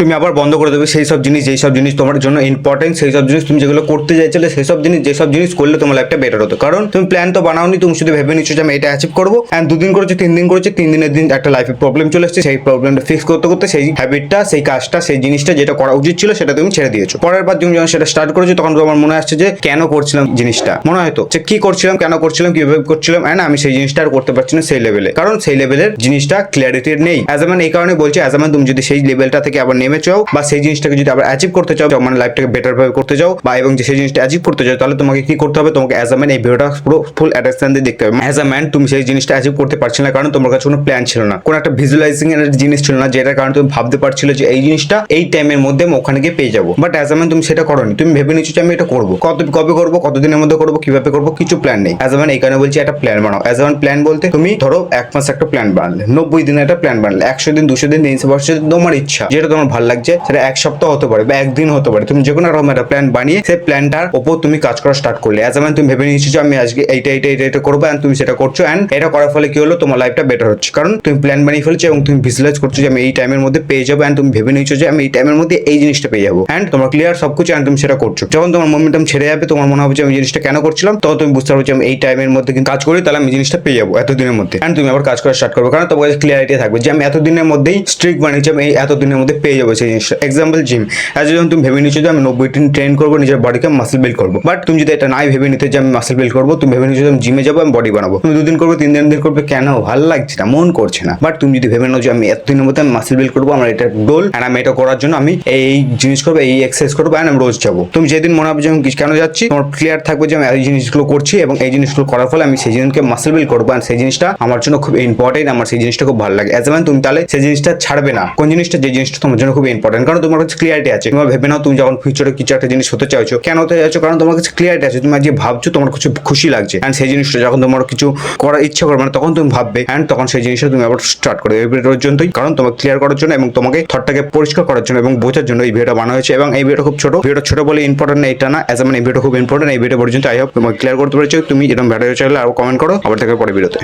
তুমি আবার বন্ধ করে দেবে সেই সব জিনিস, যেই সব জিনিস তোমার জন্য ইম্পর্টেন্ট, সেই সব জিনিস তুমি যেগুলো করতে চাইছিলে, সেই সব জিনিস, যেসব জিনিস করলে তোমার লাইফটা বেটার হতো। কারণ তুমি প্ল্যান তো বানাওনি, তুমি শুধু ভেবে নিচ্ছ যে আমি এটা অ্যাচিভ করবো, অ্যান্ড 2 দিন করেছো, 3 দিন করেছো, 3 দিনের দিন একটা লাইফে প্রবলেম চলে এসেছে, সেই প্রবলেমটা ফিক্স করতে করতে সেই হ্যাবিটটা, সেই কাজটা, সেই জিনিসটা যেটা করা উচিত ছিল সেটা তুমি ছেড়ে দিয়েছো। পরের বার তুমি যখন সেটা স্টার্ট করেছো তখন তোমার মনে আসছে যে কেন করছিলাম জিনিসটা, মনে হয়তো যে কি করছিলাম, কেন করছিলাম, কিভাবে করছিলাম, এন্ড আমি সেই জিনিসটা আর করতে পারছি না সেই লেভেলে, কারণ সেই লেভেলের জিনিসটা ক্লিয়ারিটি নেই। অ্যাজ এ ম্যান এই কারণে বলছি, অ্যাজ এ ম্যান তুমি যদি সেই লেভেলটা থেকে আবার নেমে চাও, বা সেই জিনিসটাকে যদি আবার অ্যাচিভ করতে চাও, মানে লাইফটাকে বেটার ভাবে করতে চাও, বা এবং যে সেই জিনিসটা অ্যাচিভ করতে চাও, তাহলে তোমাকে কি করতে হবে, তোমাকে অ্যাজ এ ম্যান এই ভিডিওটা পুরো ফুল অ্যাটেনশন দিয়ে দেখতে হবে। অ্যাজ এ ম্যান তুমি সেই জিনিসটা অ্যাচিভ করতে পারছিলে না, কারণ তোমার কাছে কোনো প্ল্যান ছিল না, কোনো একটা ভিজুয়ালাইজিং এর জিনিস ছিল না, যেটার কারণে তুমি ভাবতে পারছিলে যে এই জিনিসটা এই টাইমের মধ্যে আমি ওখানে গিয়ে পেয়ে যাবো। বাট অ্যাজ এ ম্যান তুমি সেটা করোনি, তুমি ভেবে নিচ্ছ যে আমি এটা করবো, কবে করবো, কতদিনের মধ্যে করবো, কিভাবে করবো, কিছু প্ল্যান নেই। অ্যাজ এ ম্যান এই কারণে বলছি একটা প্ল্যান বানাও। অ্যাজ এ ম্যান প্ল্যান বলতে তুমি ধরো 1 মাস একটা প্ল্যান বানালে, 90 দিনে একটা প্ল্যান বানালে, 100 দিন, 200 দিন, 300 বছর, তোমার ইচ্ছা, যেটা তোমার ভালো লাগছে, সেটা 1 সপ্তাহ হতে পারে বা 1 দিন হতে পারে। তুমি যে কোনো রকম একটা প্ল্যান বানিয়ে সেই প্ল্যানটার ওপর তুমি কাজ করা স্টার্ট করলে। অ্যাজ এ ম্যান তুমি ভেবে নিচ্ছ যে আমি আজকে এইটা করবো, এন্ড তুমি সেটা করছো, এন্ড এটা করার ফলে কি হলো, তোমার লাইফটা বেটার হচ্ছে, কারণ তুমি প্ল্যান বানিয়ে ফেলছো এবং তুমি ভিজুয়ালাইজ করছো যে আমি এই টাইমের মধ্যে পেয়ে যাবো, এন্ড তুমি ভেবে নিচ্ছো যে আমি এই টাইমের মধ্যে এই জিনিসটা পেয়ে যাবো, এন্ড তোমার ক্লিয়ার সবকিছু, এন্ড তুমি সেটা করছো। যখন তোমার মোমেন্টাম ছেড়ে যাবে, তোমার মনে হবে যে আমি জিনিসটা কেন করছিলাম, তখন তুমি বুঝতে পারছো যে আমি এই টাইমের মধ্যে কিন্তু কাজ করি, তাহলে আমি জিনিসটা পেয়ে যাবো এতদিনের মধ্যে, এন্ড তুমি আবার কাজ করা স্টার্ট করবে, কারণ তোমার কাছে ক্লিয়ারিটি থাকবে যে আমি এতদিনের মধ্যেই স্ট্রিক বানিয়েছি, আমি এই এতদিনের মধ্যে পেয়ে যাবো সেই জিনিসটা। এক্সাম্পল জিম, অ্যাজ যখন তুমি ভেবে নিচ্ছো যে আমি 90 দিন ট্রেন করবো, নিজের বডিকে মাসল বিল্ড করবো, বাট তুমি যদি এটা নাই ভেবে নিতে যে আমি মাসল বিল্ড করবো, তুমি ভেবে নিচ্ছো যে আমি জিমে যাবো, আমি বডি বানাবো, তুমি 2 দিন করবে, 3 দিন করবে, কেন ভালো লাগছে না, মন করছে না। বাট তুমি যদি ভেবে নাও যে আমি এতদিনের মধ্যে আমি মাসল বিল্ড করবো, আমার এটা গোল, এন্ড আমি এটা করার জন্য আমি এই জিনিস করবো, এই এক্সারসাইজ করবো, এন্ড আমি রোজ যাবো, তুমি যেদিন মনে হবে যে আমি কেন যাচ্ছি, তোমার ক্লিয়ার থাকবে যে আমি এই জিনিসগুলো করছি, এবং এই জিনিসগুলো করার ফলে আমি সেই জিনিসকে মাসল বিল্ড করবো, এন্ড সেই জিনিসটা আমার জন্য খুব ইম্পর্টেন্ট, আমার সেই জিনিসটা খুব ভালো লাগে। অ্যাজ এ ম্যান তুমি তাহলে সেই জিনিসটা ছাড়বে না। কোন জিনিসটা, যে জিনিসটা তোমার জন্য খুব ইম্পর্টেন্ট, কারণ তোমার কাছে ক্লিয়ারিটি আছে। তোমার ভেবে নাও তুমি যখন ফিউচারে কিছু একটা জিনিস হতে চাইছো, কেন হতে চাইছো, কারণ তোমার কাছে ক্লিয়ারিটি আছে, তুমি আজকে ভাবছো, তোমার কিছু খুশি লাগছে, এন্ড সেই জিনিসটা যখন তোমার কিছু করার ইচ্ছা করবে, তখন তুমি ভাববে, এন্ড তখন সেই জিনিসটা তুমি আবার স্টার্ট করবে এই ভিডিওর জন্যই, কারণ তোমাকে ক্লিয়ার করার জন্য এবং তোমাকে থটটাকে পরিষ্কার করার জন্য এবং বোঝার জন্য এই ভিডিওটা বানানো হয়েছে। এবং এই ভিডিওটা খুব ছোট, ভিডিওটা ছোট বলে ইম্পর্টেন্ট না এটা না, অ্যাজ এ ম্যান এই ভিডিও খুব ইম্পর্টেন্ট। এই ভিডিও পর্যন্ত আই হোপ তোমাকে ক্লিয়ার করতে পেরেছো। তুমি এরকম ভিডিও চাইলে আরো কমেন্ট করো, আবার থেকে পরে ভিডিওতে।